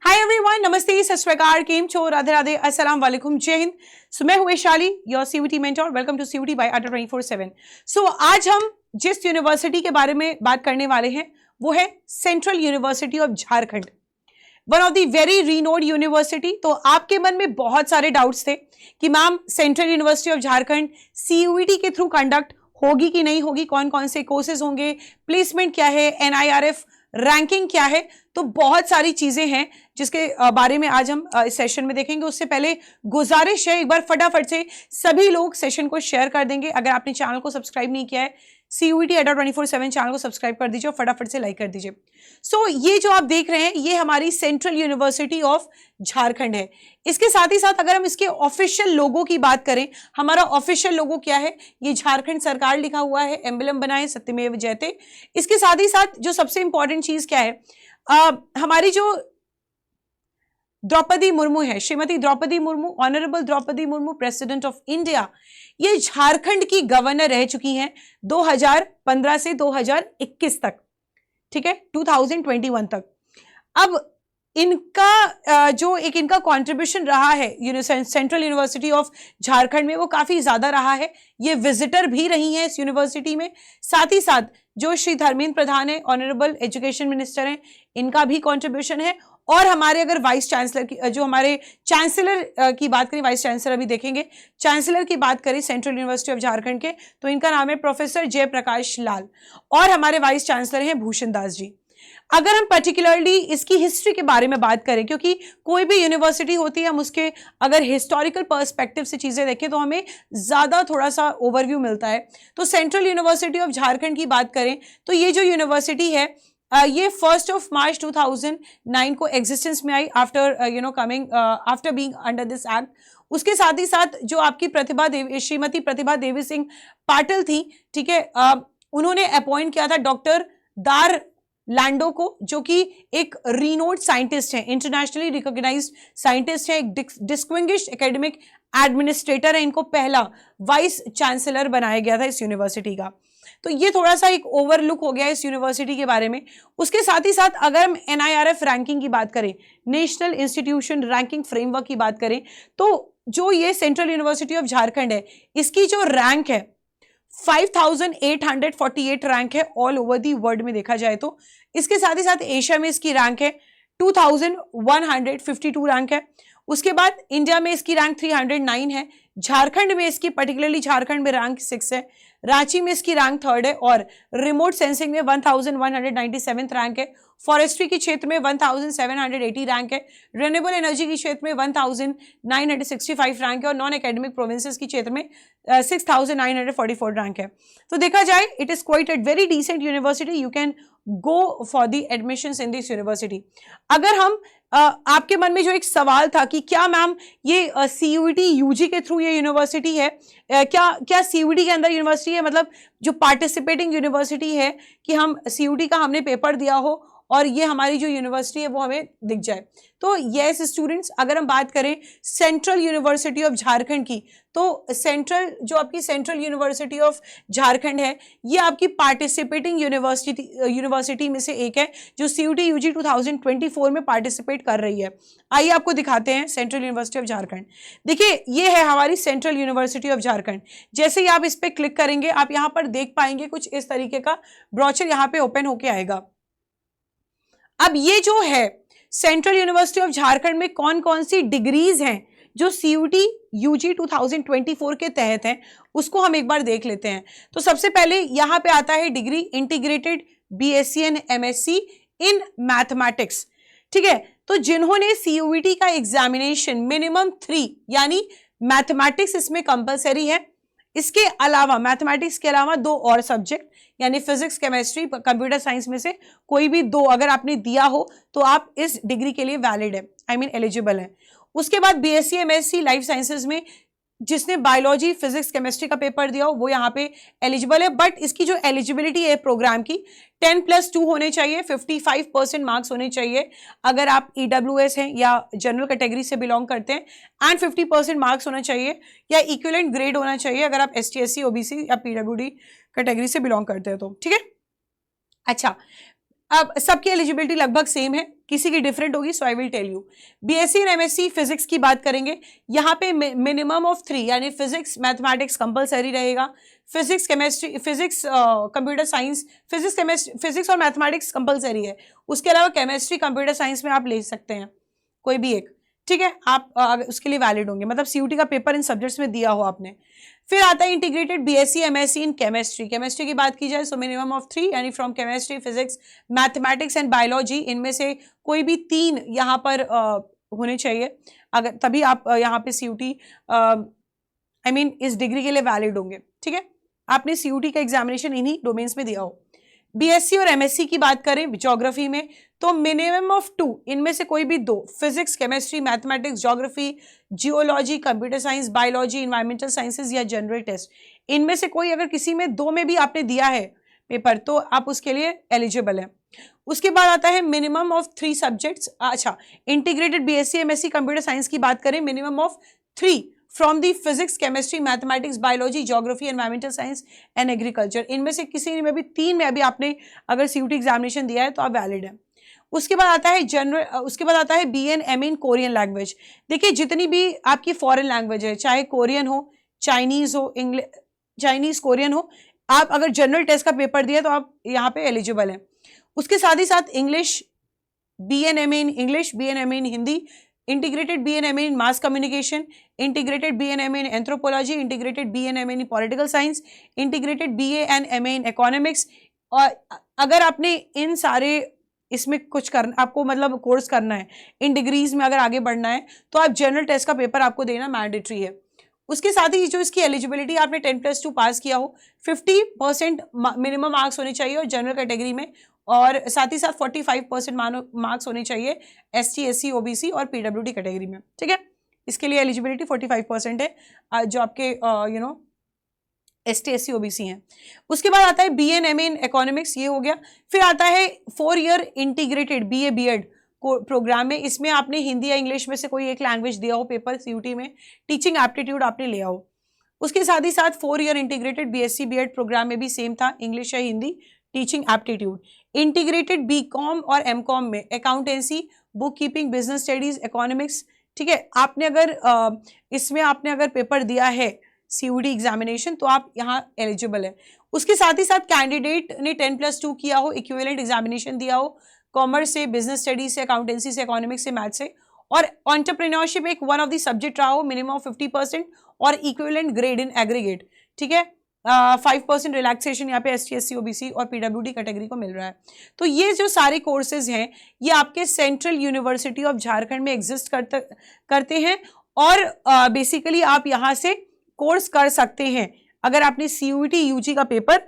Hi everyone, नमस्ते, सत श्री अकाल, केम छो, राधे राधे, अस्सलाम वालेकुम, जय हिंद। सो मैं हूं Vaishali, your CUT mentor. Welcome to CUT by Adda 24/7। सो आज हम जिस यूनिवर्सिटी के बारे में बात करने वाले हैं वो है central university of Jharkhand, one of the very renowned university. तो आपके मन में बहुत सारे डाउट्स थे कि ma'am central university of Jharkhand CUET के थ्रू कंडक्ट होगी कि नहीं होगी, कौन कौन से कोर्सेज होंगे, प्लेसमेंट क्या है, एनआईआरएफ रैंकिंग क्या है। तो बहुत सारी चीजें हैं जिसके बारे में आज हम इस सेशन में देखेंगे। उससे पहले गुजारिश है, एक बार फटाफट से सभी लोग सेशन को शेयर कर देंगे। अगर आपने चैनल को सब्सक्राइब नहीं किया है, सीयूईटी अड्डा 24/7 चैनल को सब्सक्राइब कर दीजिए और फटाफट से लाइक कर दीजिए। सो ये जो आप देख रहे हैं ये हमारी सेंट्रल यूनिवर्सिटी ऑफ झारखंड है। इसके साथ ही साथ अगर हम इसके ऑफिशियल लोगो की बात करें, हमारा ऑफिशियल लोगो क्या है, ये झारखंड सरकार लिखा हुआ है, एम्बलम बना है, सत्यमेव जयते। इसके साथ ही साथ जो सबसे इंपॉर्टेंट चीज क्या है, हमारी जो द्रौपदी मुर्मू है, Shrimati Droupadi Murmu, honourable Droupadi Murmu, president of India, ये झारखंड की गवर्नर रह चुकी हैं 2015 से 2021 तक, ठीक है, 2021 तक। अब इनका जो एक इनका कंट्रीब्यूशन रहा है सेंट्रल यूनिवर्सिटी ऑफ झारखंड में, वो काफी ज्यादा रहा है। ये विजिटर भी रही हैं इस यूनिवर्सिटी में। साथ ही साथ जो श्री धर्मेंद्र प्रधान है, ऑनरेबल एजुकेशन मिनिस्टर हैं, इनका भी कंट्रीब्यूशन है। और हमारे अगर वाइस चांसलर की, जो हमारे चांसलर की बात करें, वाइस चांसलर अभी देखेंगे, चांसलर की बात करें सेंट्रल यूनिवर्सिटी ऑफ झारखंड के, तो इनका नाम है प्रोफेसर जयप्रकाश लाल, और हमारे वाइस चांसलर हैं भूषण दास जी। अगर हम पर्टिकुलरली इसकी हिस्ट्री के बारे में बात करें, क्योंकि कोई भी यूनिवर्सिटी होती है, हम उसके अगर हिस्टोरिकल पर्सपेक्टिव से चीजें देखें तो हमें ज्यादा थोड़ा सा ओवरव्यू मिलता है। तो सेंट्रल यूनिवर्सिटी ऑफ झारखंड की बात करें तो ये जो यूनिवर्सिटी है ये 1 मार्च 2009 को एग्जिस्टेंस में आई, after after being under this act. उसके साथ ही साथ जो आपकी प्रतिभा देवी, श्रीमती प्रतिभा देवी सिंह पाटिल थी, ठीक है, उन्होंने अपॉइंट किया था डॉक्टर दार लैंडो को, जो कि एक रीनोड साइंटिस्ट है, इंटरनेशनली रिकॉग्नाइज्ड साइंटिस्ट है, एक डिस्टिंग्विश्ड एकेडमिक एडमिनिस्ट्रेटर है। इनको पहला वाइस चांसलर बनाया गया था इस यूनिवर्सिटी का। तो ये थोड़ा सा एक ओवरलुक हो गया इस यूनिवर्सिटी के बारे में। उसके साथ ही साथ अगर हम एनआईआरएफ रैंकिंग की बात करें, नेशनल इंस्टीट्यूशन रैंकिंग फ्रेमवर्क की बात करें, तो जो ये सेंट्रल यूनिवर्सिटी ऑफ झारखंड है, इसकी जो रैंक है 5848 रैंक है ऑल ओवर दी वर्ल्ड में देखा जाए तो। इसके साथ ही साथ एशिया में इसकी रैंक है 2152 रैंक है। उसके बाद इंडिया में इसकी रैंक 309 है। झारखंड में इसकी, पर्टिकुलरली झारखंड में रैंक 6 है। रांची में इसकी रैंक 3rd है और रिमोट सेंसिंग में 1197 रैंक है। फॉरेस्ट्री के क्षेत्र में 1780 रैंक है। रिन्यूएबल एनर्जी के क्षेत्र में 1965 रैंक है और नॉन एकेडमिक प्रोविंसेस के क्षेत्र में 6944 रैंक है। तो देखा जाए it is quite a very decent university, you can go for the admissions in this university. अगर हम आपके मन में जो एक सवाल था कि क्या मैम ये सीयूईटी यूजी के थ्रू ये यूनिवर्सिटी है, क्या सीयूईटी के अंदर यूनिवर्सिटी है, मतलब जो पार्टिसिपेटिंग यूनिवर्सिटी है कि हम सीयूईटी का हमने पेपर दिया हो और ये हमारी जो यूनिवर्सिटी है वो हमें दिख जाए। तो यस स्टूडेंट्स, अगर हम बात करें सेंट्रल यूनिवर्सिटी ऑफ झारखंड की, तो जो आपकी सेंट्रल यूनिवर्सिटी ऑफ झारखंड है, ये आपकी पार्टिसिपेटिंग यूनिवर्सिटी में से एक है जो सीयूटी यूजी 2024 में पार्टिसिपेट कर रही है। आइए आपको दिखाते हैं सेंट्रल यूनिवर्सिटी ऑफ झारखंड। देखिए ये है हमारी सेंट्रल यूनिवर्सिटी ऑफ झारखंड। जैसे ही आप इस पर क्लिक करेंगे, आप यहाँ पर देख पाएंगे कुछ इस तरीके का ब्रोचर यहाँ पे ओपन होके आएगा। अब ये जो है सेंट्रल यूनिवर्सिटी ऑफ झारखंड में कौन कौन सी डिग्रीज हैं जो सीयूटी यूजी 2024 के तहत हैं, उसको हम एक बार देख लेते हैं। तो सबसे पहले यहाँ पे आता है degree integrated BSc and MSc in mathematics, ठीक है। तो जिन्होंने सीयूईटी का एग्जामिनेशन मिनिमम 3 यानी मैथमेटिक्स इसमें कंपलसरी है, इसके अलावा मैथमेटिक्स के अलावा 2 और सब्जेक्ट यानी फिजिक्स, केमिस्ट्री, कंप्यूटर साइंस में से कोई भी 2 अगर आपने दिया हो तो आप इस डिग्री के लिए वैलिड है, आई मीन एलिजिबल है। उसके बाद बीएससी एमएससी लाइफ साइंसेज में जिसने बायोलॉजी, फिजिक्स, केमिस्ट्री का पेपर दिया हो वो यहाँ पे एलिजिबल है। बट इसकी जो एलिजिबिलिटी है प्रोग्राम की 10+2 होने चाहिए, 55% मार्क्स होने चाहिए अगर आप ईडब्ल्यूएस हैं या जनरल कैटेगरी से बिलोंग करते हैं, एंड 50% मार्क्स होना चाहिए या इक्विवेलेंट ग्रेड होना चाहिए अगर आप एसटी, एससी, ओबीसी या पीडब्ल्यूडी कैटेगरी से बिलोंग करते हैं तो, ठीक है। अच्छा, अब सबकी एलिजिबिलिटी लगभग सेम है, किसी की डिफरेंट होगी, so I will tell you. BSc and MSc physics की बात करेंगे, यहाँ पे मिनिमम ऑफ 3 यानी फिजिक्स मैथमेटिक्स कंपलसरी रहेगा, physics chemistry, physics computer science, physics और मैथमेटिक्स कंपलसरी है। उसके अलावा केमिस्ट्री कंप्यूटर साइंस में आप ले सकते हैं कोई भी एक, ठीक है, आप उसके लिए वैलिड होंगे, मतलब सीयूटी का पेपर इन सब्जेक्ट्स में दिया हो आपने। फिर आता है integrated BSc MSc in chemistry. Chemistry की बात की जाए सो मिनिमम ऑफ 3 यानी from chemistry, physics, mathematics and biology, इनमें से कोई भी 3 यहाँ पर होने चाहिए, अगर तभी आप यहाँ पे सीयूटी आई मीन इस डिग्री के लिए वैलिड होंगे, ठीक है, आपने सीयूटी का एग्जामिनेशन इन्हीं डोमेन्स में दिया हो। बीएससी और एमएससी की बात करें ज्योग्राफी में तो मिनिमम ऑफ 2, इनमें से कोई भी 2, physics, chemistry, mathematics, geography, geology, computer science, biology, environmental sciences या जनरल टेस्ट, इनमें से कोई अगर किसी में 2 में भी आपने दिया है पेपर तो आप उसके लिए एलिजिबल हैं। उसके बाद आता है मिनिमम ऑफ 3 सब्जेक्ट्स। अच्छा, integrated BSc MSc computer science की बात करें, minimum of 3 from the physics, chemistry, mathematics, biology, geography, environmental science and agriculture, इनमें से किसी में भी 3 में अभी आपने अगर सीयूटी एग्जामिनेशन दिया है तो आप वैलिड है। उसके बाद आता है उसके बाद आता है BN M in Korean language. देखिए जितनी भी आपकी फॉरेन लैंग्वेज है, चाहे कोरियन हो, चाइनीज हो, चाइनीज कोरियन हो, आप अगर जनरल टेस्ट का पेपर दिया तो आप यहाँ पे एलिजिबल हैं। उसके साथ ही साथ English, B and MA in English, B and MA in Hindi, integrated B and MA in mass communication, integrated B and MA in anthropology, integrated B and MA in political science, integrated BA and MA in economics. और अगर आपने इन सारे इसमें कुछ करना, आपको मतलब कोर्स करना है, इन डिग्रीज में अगर आगे बढ़ना है तो आप जनरल टेस्ट का पेपर आपको देना मैंडेटरी है। उसके साथ ही जो इसकी एलिजिबिलिटी, आपने 10+2 पास किया हो, 50% मिनिमम मार्क्स होने चाहिए और जनरल कैटेगरी में, और साथ ही साथ 45% मार्क्स होने चाहिए एसटी, एससी, ओबीसी और पीडब्ल्यूडी कैटेगरी में, ठीक है। इसके लिए एलिजिबिलिटी 45% है जो आपके एसटी, एससी, ओबीसी हैं। उसके बाद आता है बीएनएमए इन इकोनॉमिक्स, ये हो गया। फिर आता है 4 year integrated BA BEd programme में, इसमें आपने हिंदी या इंग्लिश में से कोई एक लैंग्वेज दिया हो पेपर सीयूटी में, टीचिंग एप्टीट्यूड आपने लिया हो। उसके साथ ही साथ 4 year integrated BSc BEd programme में भी सेम था, इंग्लिश या Hindi, teaching aptitude. Integrated BCom और एमकॉम में accountancy, book keeping, business studies, economics, ठीक है, आपने अगर इसमें आपने अगर पेपर दिया है सीयूटी एग्जामिनेशन तो आप यहाँ एलिजिबल है। उसके साथ ही साथ कैंडिडेट ने 10+2 किया हो, इक्विवेलेंट एग्जामिनेशन दिया हो कॉमर्स से, बिजनेस स्टडीज से, अकाउंटेंसी से, इकोनॉमिक्स से, मैथ से, और एंटरप्रेन्योरशिप एक वन ऑफ द सब्जेक्ट रहा हो, मिनिमम 50% और इक्विवेलेंट ग्रेड इन एग्रीगेट, ठीक है। 5% रिलैक्सेशन यहाँ पे एसटी, एससी, ओबीसी और पीडब्ल्यूडी कैटेगरी को मिल रहा है। तो ये जो सारे कोर्सेज हैं ये आपके सेंट्रल यूनिवर्सिटी ऑफ झारखंड में एग्जिस्ट करते हैं और बेसिकली आप यहाँ से कोर्स कर सकते हैं अगर आपने सीयूटी यूजी का पेपर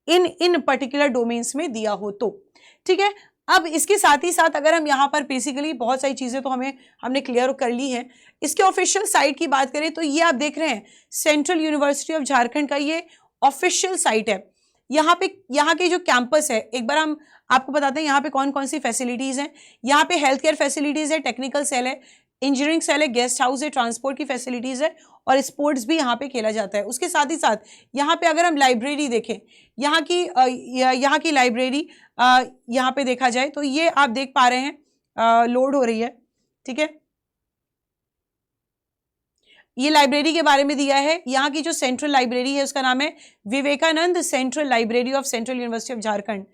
इन पर्टिकुलर डोमेन्स में दिया हो तो, ठीक है। अब इसके साथ ही साथ अगर हम यहाँ पर बेसिकली बहुत सारी चीज़ें तो हमने क्लियर कर ली हैं। इसके ऑफिशियल साइट की बात करें तो ये आप देख रहे हैं सेंट्रल यूनिवर्सिटी ऑफ झारखंड का ये ऑफिशियल साइट है। यहाँ के जो कैंपस है, एक बार हम आपको बताते हैं यहाँ पे कौन कौन सी फैसिलिटीज़ हैं। यहाँ पे हेल्थ केयर फैसिलिटीज़ है, टेक्निकल सेल है, इंजीनियरिंग सेल है, गेस्ट हाउस है, ट्रांसपोर्ट की फैसिलिटीज़ है और स्पोर्ट्स भी यहाँ पे खेला जाता है। उसके साथ ही साथ यहाँ पे अगर हम लाइब्रेरी देखें, यहाँ की लाइब्रेरी यहाँ पे देखा जाए तो ये आप देख पा रहे हैं लोड हो रही है, ठीक है। ये लाइब्रेरी के बारे में दिया है। यहाँ की जो सेंट्रल लाइब्रेरी है उसका नाम है Vivekananda central library of central university of Jharkhand,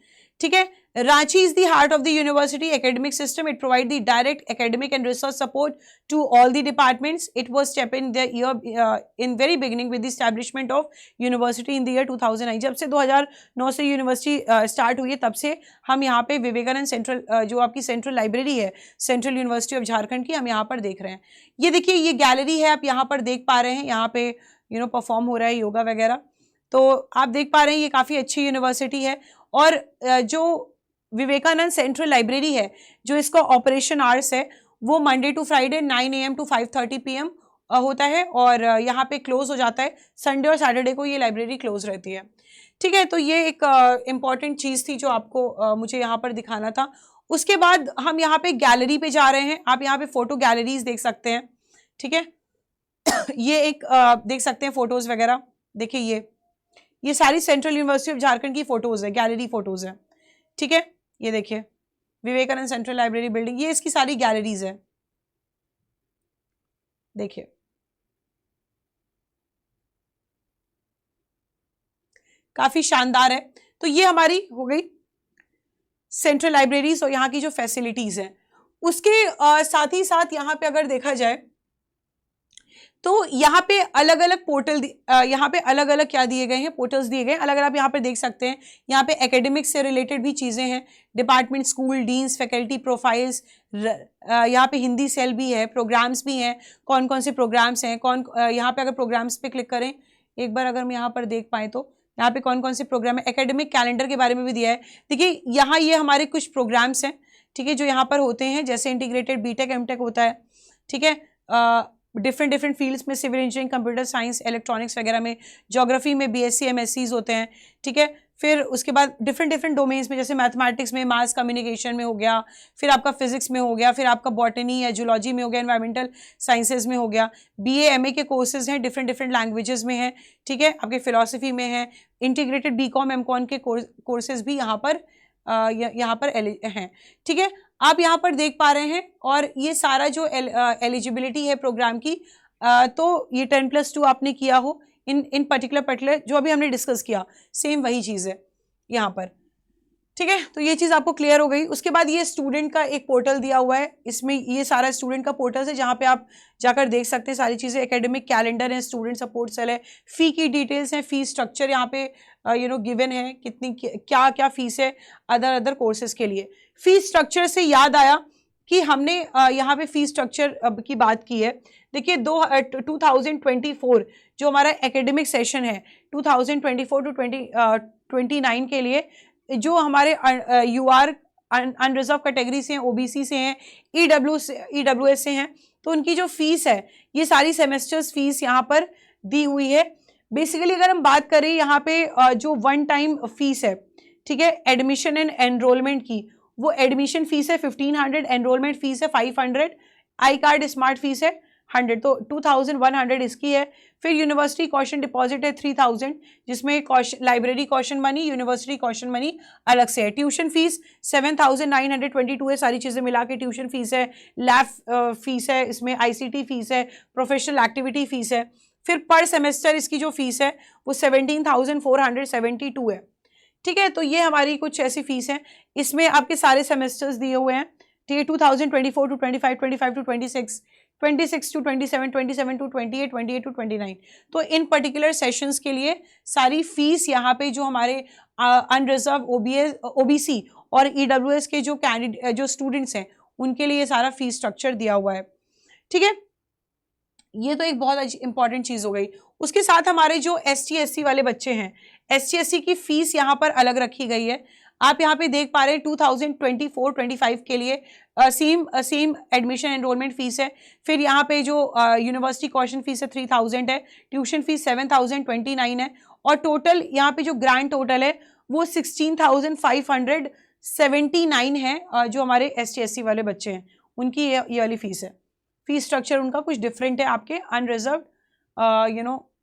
ठीक है। Ranchi is the heart of the university academic system. It provides the direct academic and research support to all the departments. It was stepped in the year in very beginning with the establishment of university in the year 2009. जब से 2009 से university start हुई है तब से हम यहाँ पे विवेकानंद सेंट्रल जो आपकी सेंट्रल लाइब्रेरी है सेंट्रल यूनिवर्सिटी ऑफ झारखंड की, हम यहाँ पर देख रहे हैं। ये देखिए ये गैलरी है, आप यहाँ पर देख पा रहे हैं, यहाँ पे परफॉर्म हो रहा है योगा वगैरह, तो आप देख पा रहे हैं ये काफ़ी अच्छी यूनिवर्सिटी है। और जो विवेकानंद सेंट्रल लाइब्रेरी है, जो इसका ऑपरेशन आवर्स है वो Monday to Friday 9 AM to 5:30 PM होता है और यहाँ पे क्लोज हो जाता है। संडे और सैटरडे को ये लाइब्रेरी क्लोज रहती है, ठीक है। तो ये एक इम्पॉर्टेंट चीज़ थी जो आपको मुझे यहाँ पर दिखाना था। उसके बाद हम यहाँ पे गैलरी पे जा रहे हैं। आप यहाँ पे फोटो गैलरीज देख सकते हैं, ठीक है। ये एक देख सकते हैं फोटोज वगैरह, देखिए ये सारी सेंट्रल यूनिवर्सिटी ऑफ झारखंड की फोटोज है, गैलरी फोटोज है, ठीक है। ये देखिए विवेकानंद सेंट्रल लाइब्रेरी बिल्डिंग, ये इसकी सारी गैलरीज है, देखिए काफी शानदार है। तो ये हमारी हो गई सेंट्रल लाइब्रेरीज और यहाँ की जो फैसिलिटीज हैं। उसके साथ ही साथ यहाँ पे अगर देखा जाए तो यहाँ पे अलग अलग पोर्टल, यहाँ पे अलग अलग क्या दिए गए हैं, पोर्टल्स दिए गए हैं अलग अलग। आप यहाँ पे देख सकते हैं, यहाँ पे एकेडमिक्स से रिलेटेड भी चीज़ें हैं, department, school, deans, faculty profiles, यहाँ पे हिंदी सेल भी है, प्रोग्राम्स भी हैं, कौन कौन से प्रोग्राम्स हैं, यहाँ पे अगर प्रोग्राम्स पे क्लिक करें एक बार, अगर हम यहाँ पर देख पाएँ तो यहाँ पे कौन कौन से प्रोग्राम है, एकेडमिक कैलेंडर के बारे में भी दिया है। देखिए यहाँ ये हमारे कुछ प्रोग्राम्स हैं, ठीक है, जो यहाँ पर होते हैं, जैसे इंटीग्रेटेड बीटेक एमटेक होता है, ठीक है, डिफरेंट फील्ड्स में, civil engineering, computer science, electronics वगैरह में, ज्योग्राफी में बीएससी एमएससीज होते हैं, ठीक है। फिर उसके बाद डिफरेंट डोमेन्स में, जैसे मैथमेटिक्स में, मास कम्युनिकेशन में हो गया, फिर आपका फिजिक्स में हो गया, फिर आपका बॉटनी या जूलॉजी में हो गया, एनवायरमेंटल साइंसेज में हो गया, बीए एमए के कोर्सेज हैं, डिफरेंट लैंग्वेजेस में हैं, ठीक है, आपके फिलॉसफी में है, इंटीग्रेटेड बीकॉम एमकॉम के कोर्सेज भी यहाँ पर हैं, ठीक है, आप यहाँ पर देख पा रहे हैं। और ये सारा जो एलिजिबिलिटी है प्रोग्राम की, तो ये 10+2 आपने किया हो इन पर्टिकुलर जो अभी हमने डिस्कस किया, सेम वही चीज़ है यहाँ पर, ठीक है। तो ये चीज़ आपको क्लियर हो गई। उसके बाद ये स्टूडेंट का एक पोर्टल दिया हुआ है, इसमें ये सारा स्टूडेंट का पोर्टल है, जहाँ पे आप जाकर देख सकते हैं सारी चीज़ें, एकेडमिक कैलेंडर है, स्टूडेंट सपोर्ट सेल है, फ़ी की डिटेल्स हैं, फ़ी स्ट्रक्चर यहाँ पे गिवन है, कितनी क्या क्या फीस है अदर कोर्सेज के लिए। फ़ी स्ट्रक्चर से याद आया कि हमने यहाँ पे फ़ी स्ट्रक्चर की बात की है। देखिए 2024 जो हमारा एकेडमिक सेशन है 2024 टू 2029 के लिए, जो हमारे यूआर अनरिजर्व कैटेगरी से हैं, ओबीसी से हैं, ईडब्ल्यूएस से हैं, तो उनकी जो फीस है, ये सारी सेमेस्टर्स फीस यहाँ पर दी हुई है। बेसिकली अगर हम बात करें यहाँ पे जो वन टाइम फीस है, ठीक है, एडमिशन एंड एनरोलमेंट की, वो एडमिशन फीस है 1500, एनरोलमेंट फीस है 500, आई कार्ड स्मार्ट फीस है 100, तो 2100 इसकी है। फिर यूनिवर्सिटी कॉशन डिपॉजिट है 3000, जिसमें library caution money, university caution money अलग से है। ट्यूशन फीस 7922 है, सारी चीज़ें मिला के ट्यूशन फीस है, लैब फीस है, इसमें आईसीटी फीस है, प्रोफेशनल एक्टिविटी फीस है। फिर पर सेमेस्टर इसकी जो फीस है वो 17,472 है, ठीक है। तो ये हमारी कुछ ऐसी फीस है, इसमें आपके सारे सेमेस्टर्स दिए हुए हैं, ठीक है, 2024 to 25, 25 to 26, 26 to 27, 27 to 28, 28 to 29। तो इन पर्टिकुलर सेशंस के लिए सारी फीस यहाँ पे जो हमारे अनरिजर्व ओबीसी और ईडब्ल्यूएस के जो स्टूडेंट्स हैं उनके लिए सारा फीस स्ट्रक्चर दिया हुआ है, ठीक है। ये तो एक बहुत इंपॉर्टेंट चीज़ हो गई। उसके साथ हमारे जो ST SC वाले बच्चे हैं, ST SC की फीस यहाँ पर अलग रखी गई है। आप यहाँ पे देख पा रहे हैं 2024-25 के लिए सेम एडमिशन एनरोलमेंट फीस है। फिर यहाँ पे जो यूनिवर्सिटी कॉशन फीस है 3000 है, ट्यूशन फीस 7029 है, और टोटल यहाँ पे जो ग्रांड टोटल है वो 16,579 है। जो हमारे ST SC वाले बच्चे हैं उनकी ये वाली फीस है। फीस स्ट्रक्चर उनका कुछ डिफरेंट है आपके अनरिजर्व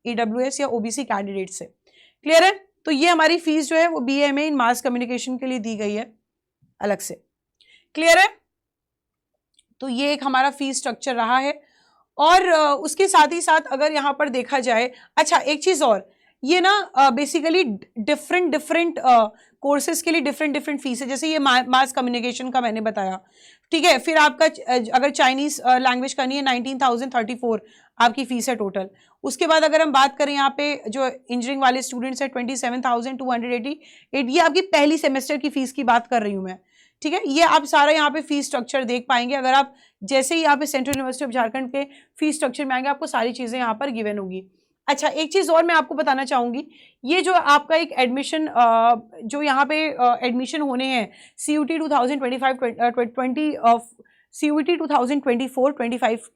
EWS या OBC कैंडिडेट से। क्लियर है? तो ये हमारी फीस जो है वो BMA इन मास कम्युनिकेशन के लिए दी गई है अलग से। क्लियर है? तो ये एक हमारा फीस स्ट्रक्चर रहा है। और उसके साथ ही साथ अगर यहाँ पर देखा जाए, अच्छा एक चीज़ और, ये ना बेसिकली डिफरेंट कोर्सेज के लिए डिफरेंट फीस है। जैसे ये मास कम्युनिकेशन का मैंने बताया, ठीक है। फिर आपका अगर चाइनीज़ लैंग्वेज करनी है 19,034 आपकी फ़ीस है टोटल। उसके बाद अगर हम बात करें यहाँ पे जो इंजीनियरिंग वाले स्टूडेंट्स हैं 27,288, ये आपकी पहली सेमेस्टर की फ़ीस की बात कर रही हूँ मैं, ठीक है। ये आप सारा यहाँ पे फीस स्ट्रक्चर देख पाएंगे। अगर आप जैसे ही यहाँ पे सेंट्रल यूनिवर्सिटी ऑफ झारखंड के फीस स्ट्रक्चर में आएंगे, आपको सारी चीज़ें यहाँ पर गिवन होगी। अच्छा एक चीज़ और मैं आपको बताना चाहूँगी, ये जो आपका एक एडमिशन जो यहाँ पे एडमिशन होने हैं CUT 2024-25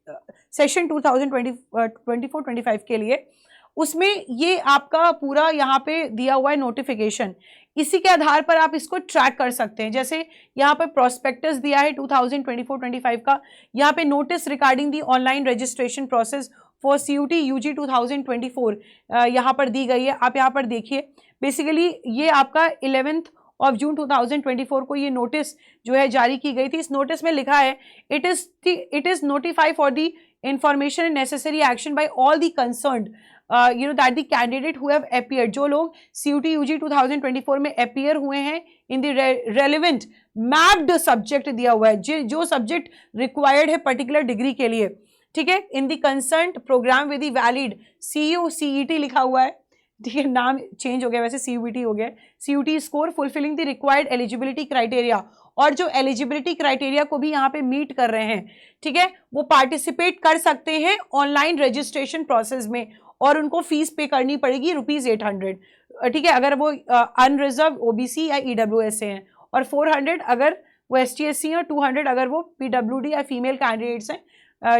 सेशन 2024-25 के लिए, उसमें ये आपका पूरा यहाँ पे दिया हुआ है नोटिफिकेशन। इसी के आधार पर आप इसको ट्रैक कर सकते हैं। जैसे यहाँ पर प्रोस्पेक्टस दिया है 2024-25 का, यहाँ पे notice regarding the online registration process for CUT UG 2024 यहाँ पर दी गई है। आप यहाँ पर देखिए, बेसिकली ये आपका 11 ऑफ जून 2024 को ये नोटिस जो है जारी की गई थी। इस नोटिस में लिखा है it is notify for the information and necessary action by all the concerned that the candidate who have appeared, जो लोग CUT UG 2024 में अपीयर हुए हैं in the relevant mapped subject दिया हुआ है, जो सब्जेक्ट रिक्वायर्ड है पर्टिकुलर डिग्री के लिए, ठीक है, in the concerned programme with the valid CUCET लिखा हुआ है, ठीक है, नाम चेंज हो गया वैसे CUBT हो गया, CUT score fulfilling the required eligibility criteria, और जो एलिजिबिलिटी क्राइटेरिया को भी यहाँ पे मीट कर रहे हैं, ठीक है, वो पार्टिसिपेट कर सकते हैं ऑनलाइन रजिस्ट्रेशन प्रोसेस में, और उनको फीस पे करनी पड़ेगी ₹800, ठीक है, अगर वो अनरिजर्व OBC या EWS से हैं, और 400 अगर वो ST/SC हैं, और 200 अगर वो PWD या फीमेल कैंडिडेट्स हैं,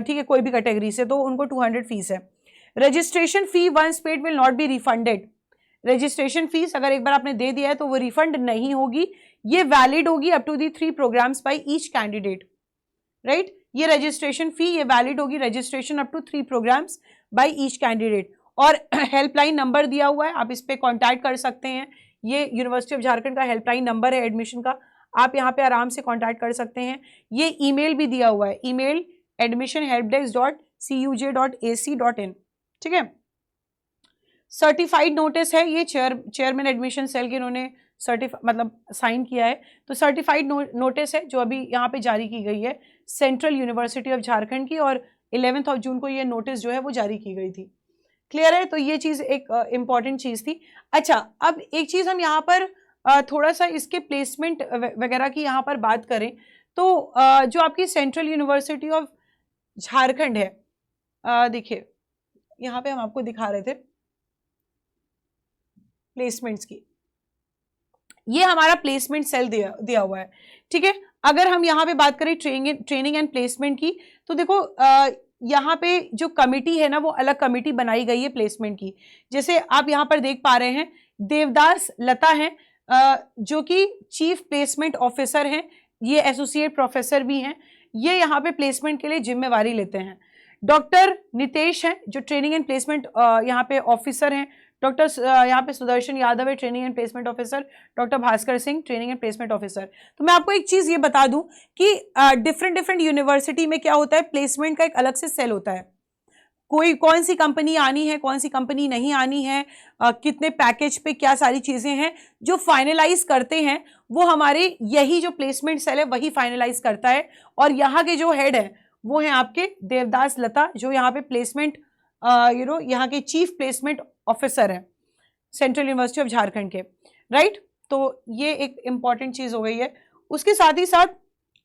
ठीक है, कोई भी कैटेगरी से, तो उनको 200 फीस है। Registration fee once paid will not be refunded. Registration fees अगर एक बार आपने दे दिया है तो वो रिफंड नहीं होगी, ये वैलिड होगी up to the 3 programmes by each candidate, right. ये रजिस्ट्रेशन फी ये वैलिड होगी, registration up to 3 programmes by each candidate. और हेल्पलाइन नंबर दिया हुआ है, आप इस पे कांटेक्ट कर सकते हैं, ये यूनिवर्सिटी ऑफ झारखंड का हेल्पलाइन नंबर है एडमिशन का, आप यहाँ पे आराम से कांटेक्ट कर सकते हैं। ये ईमेल भी दिया हुआ है, ईमेल admissionhelpdesk.cuj.ac.in, ठीक है। सर्टिफाइड नोटिस है, ये चेयरमैन एडमिशन सेल के इन्होंने मतलब साइन किया है, तो सर्टिफाइड नोटिस है जो अभी यहाँ पे जारी की गई है सेंट्रल यूनिवर्सिटी ऑफ झारखंड की, और 11 जून को ये नोटिस जो है वो जारी की गई थी। क्लियर है, तो ये चीज़ एक इम्पॉर्टेंट चीज़ थी। अच्छा, अब एक चीज़ हम यहाँ पर थोड़ा सा इसके प्लेसमेंट वगैरह की यहाँ पर बात करें, तो जो आपकी सेंट्रल यूनिवर्सिटी ऑफ झारखंड है, देखिए यहाँ पे हम आपको दिखा रहे थे प्लेसमेंट्स की, ये हमारा प्लेसमेंट सेल दिया हुआ है, ठीक है। अगर हम यहाँ पे बात करें ट्रेनिंग एंड प्लेसमेंट की, तो देखो यहाँ पे जो कमिटी है ना, वो अलग कमिटी बनाई गई है प्लेसमेंट की। जैसे आप यहाँ पर देख पा रहे हैं, देवदास लता हैं जो कि चीफ प्लेसमेंट ऑफिसर हैं, ये एसोसिएट प्रोफेसर भी हैं, ये यहाँ पे प्लेसमेंट के लिए जिम्मेवारी लेते हैं। डॉक्टर नितेश हैं जो ट्रेनिंग एंड प्लेसमेंट यहाँ पे ऑफिसर हैं। डॉक्टर यहाँ पे सुदर्शन यादव है training and placement officer. Doctor Bhaskar Singh training and placement officer. तो मैं आपको एक चीज़ ये बता दूं कि डिफरेंट यूनिवर्सिटी में क्या होता है, प्लेसमेंट का एक अलग से सेल होता है। कौन सी कंपनी आनी है, कौन सी कंपनी नहीं आनी है, कितने पैकेज पे क्या सारी चीज़ें हैं जो फाइनलाइज करते हैं, वो हमारे यही जो प्लेसमेंट सेल है वही फाइनलाइज करता है। और यहाँ के जो हेड है वो हैं आपके देवदास लता, जो यहाँ पे प्लेसमेंट यहाँ के चीफ प्लेसमेंट ऑफिसर हैं सेंट्रल यूनिवर्सिटी ऑफ झारखंड के, राइट। तो ये एक इंपॉर्टेंट चीज़ हो गई है। उसके साथ ही साथ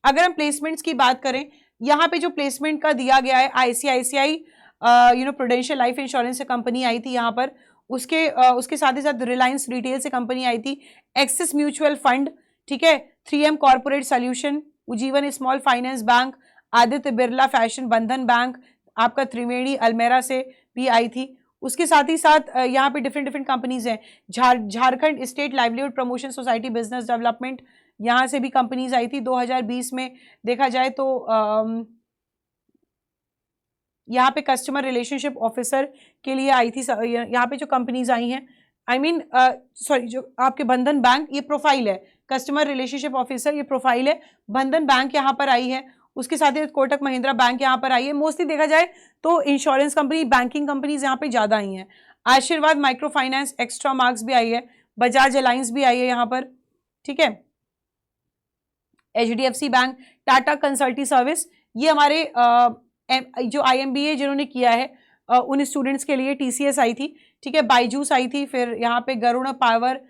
अगर हम प्लेसमेंट्स की बात करें, यहाँ पे जो प्लेसमेंट का दिया गया है, ICICI प्रूडेंशियल लाइफ इंश्योरेंस से कंपनी आई थी यहाँ पर, उसके साथ ही साथ रिलायंस रिटेल से कंपनी आई थी, एक्सिस म्यूचुअल फंड, ठीक है, 3M corporate solution, Ujjivan small finance bank, Aditya Birla fashion, बंधन बैंक, आपका त्रिवेणी अल्मेरा से भी आई थी। उसके साथ ही साथ यहाँ पे डिफरेंट कंपनीज हैं, Jharkhand state livelihood promotion society business development, यहाँ से भी कंपनीज आई थी। 2020 में देखा जाए तो यहाँ पे कस्टमर रिलेशनशिप ऑफिसर के लिए आई थी। यहाँ पे जो कंपनीज आई हैं, सॉरी, जो आपके बंधन बैंक, ये प्रोफाइल है, कस्टमर रिलेशनशिप ऑफिसर ये प्रोफाइल है, बंधन बैंक यहाँ पर आई है। उसके साथ ही कोटक महिंद्रा बैंक यहाँ पर आई है। मोस्टली देखा जाए तो इंश्योरेंस कंपनी, बैंकिंग कंपनीज यहाँ पे ज़्यादा आई हैं। आशीर्वाद माइक्रो फाइनेंस, एक्स्ट्रा मार्क्स भी आई है, बजाज अलायंस भी आई है यहाँ पर, ठीक है, HDFC बैंक, टाटा कंसल्टी सर्विस, ये हमारे जो IMBA जिन्होंने किया है उन स्टूडेंट्स के लिए TCS आई थी, ठीक है, बाईजूस आई थी, फिर यहाँ पे गरुड़ पावर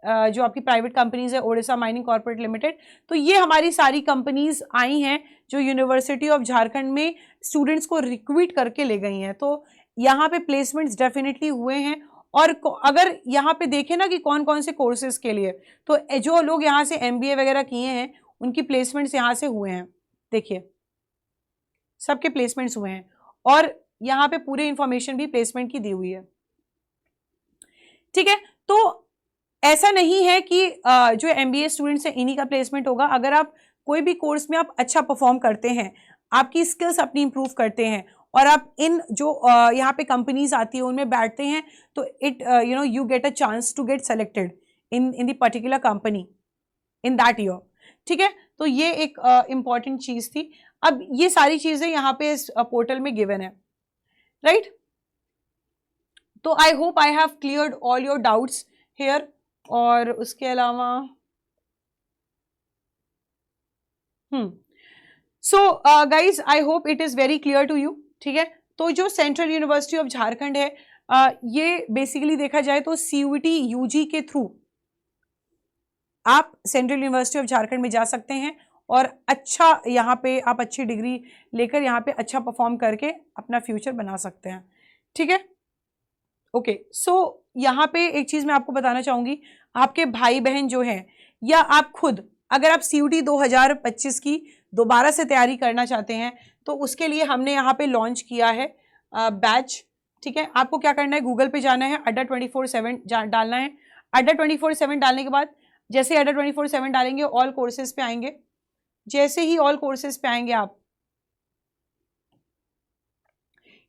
जो आपकी प्राइवेट कंपनीज है, ओडिशा माइनिंग कॉर्पोरेट लिमिटेड। तो ये हमारी सारी कंपनीज आई हैं जो यूनिवर्सिटी ऑफ झारखंड में स्टूडेंट्स को रिक्रूट करके ले गई हैं। तो यहाँ पे प्लेसमेंट्स डेफिनेटली हुए हैं। और अगर यहाँ पे देखें ना कि कौन कौन से कोर्सेज के लिए, तो जो लोग यहाँ से MBA वगैरह किए हैं उनकी प्लेसमेंट्स यहाँ से हुए हैं, देखिए सबके प्लेसमेंट्स हुए हैं, और यहाँ पे पूरी इंफॉर्मेशन भी प्लेसमेंट की दी हुई है, ठीक है। तो ऐसा नहीं है कि जो MBA स्टूडेंट्स हैं इन्हीं का प्लेसमेंट होगा। अगर आप कोई भी कोर्स में आप अच्छा परफॉर्म करते हैं, आपकी स्किल्स अपनी इंप्रूव करते हैं, और आप इन जो यहाँ पे कंपनीज आती है उनमें बैठते हैं, तो it you get a chance to get selected in the particular company, in that year. ठीक है, तो ये एक इंपॉर्टेंट चीज थी। अब ये सारी चीजें यहाँ पे इस पोर्टल में गिवन है, राइट? तो I hope I have cleared all your doubts here. और उसके अलावा so guys I hope it is very clear to you. ठीक है, तो जो सेंट्रल यूनिवर्सिटी ऑफ झारखंड है, ये बेसिकली देखा जाए तो CUET UG के थ्रू आप सेंट्रल यूनिवर्सिटी ऑफ झारखंड में जा सकते हैं और अच्छा यहाँ पे आप अच्छी डिग्री लेकर यहाँ पे अच्छा परफॉर्म करके अपना फ्यूचर बना सकते हैं। ठीक है, ओके। सो यहाँ पे एक चीज मैं आपको बताना चाहूंगी, आपके भाई बहन जो हैं या आप खुद अगर आप CUET 2025 की दोबारा से तैयारी करना चाहते हैं तो उसके लिए हमने यहाँ पे लॉन्च किया है बैच। ठीक है, आपको क्या करना है, गूगल पे जाना है, अड्डा 24/7 डालना है। अड्डा 24/7 डालने के बाद जैसे अड्डा 24/7 डालेंगे ऑल कोर्सेज पे आएंगे। जैसे ही ऑल कोर्सेज पे आएंगे आप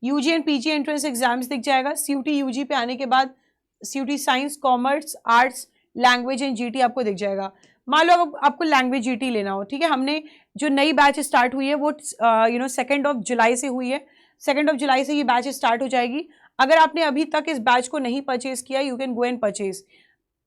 UG and PG entrance exams दिख जाएगा। CUET UG पे आने के बाद CUET science, commerce, arts, language and GT आपको दिख जाएगा। मान लो आपको लैंग्वेज GT लेना हो, ठीक है, हमने जो नई बैच स्टार्ट हुई है वो 2 जुलाई से हुई है। 2 जुलाई से ये बैच स्टार्ट हो जाएगी। अगर आपने अभी तक इस बैच को नहीं परचेज किया, you can go and purchase.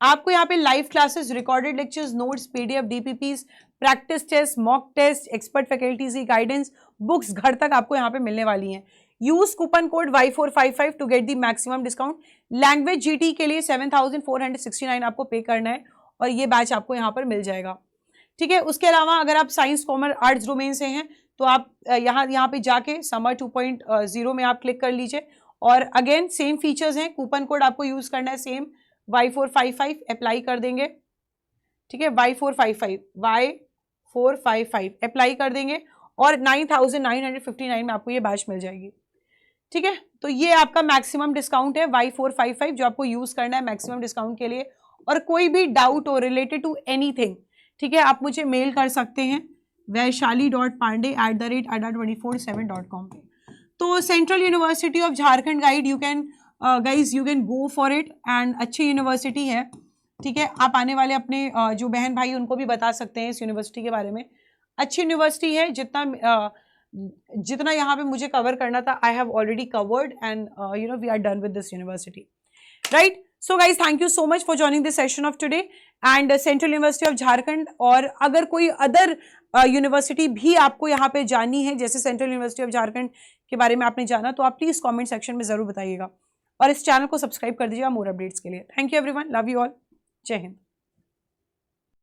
आपको यहाँ पे live classes, recorded lectures, notes, PDF, DPPs, practice test, mock test, expert faculties की गाइडेंस, बुक्स घर तक आपको यहाँ पे मिलने वाली हैं। Use coupon code Y455 to get the maximum discount. Language GT के लिए 7,469 आपको पे करना है और ये बैच आपको यहाँ पर मिल जाएगा। ठीक है, उसके अलावा अगर आप साइंस, कॉमर्स, आर्ट्स डोमेन से हैं तो आप यहाँ पे जाके समर 2.0 में आप क्लिक कर लीजिए और अगेन सेम फीचर्स हैं। कूपन कोड आपको यूज करना है सेम Y455, अप्लाई कर देंगे। ठीक है, Y455 अप्लाई कर देंगे और 9,959 में आपको ये बैच मिल जाएगी। ठीक है, तो ये आपका मैक्सिमम डिस्काउंट है Y455 जो आपको यूज करना है मैक्सिमम डिस्काउंट के लिए। और कोई भी डाउट हो रिलेटेड टू एनीथिंग, ठीक है, आप मुझे मेल कर सकते हैं vaishali.pandey@adda247.com पे। तो central university of Jharkhand guide you can go for it and अच्छी यूनिवर्सिटी है। ठीक है, आप आने वाले अपने जो बहन भाई उनको भी बता सकते हैं इस यूनिवर्सिटी के बारे में। अच्छी यूनिवर्सिटी है, जितना यहाँ पे मुझे कवर करना था I have already covered and we are done with this university, right? So guys thank you so much for joining this session of today and central university of Jharkhand. और अगर कोई अदर यूनिवर्सिटी भी आपको यहाँ पे जानी है जैसे सेंट्रल यूनिवर्सिटी ऑफ झारखंड के बारे में आपने जाना तो आप प्लीज कमेंट सेक्शन में जरूर बताइएगा और इस चैनल को सब्सक्राइब कर दीजिएगा मोर अपडेट्स के लिए। Thank you everyone, love you all, जय हिंद।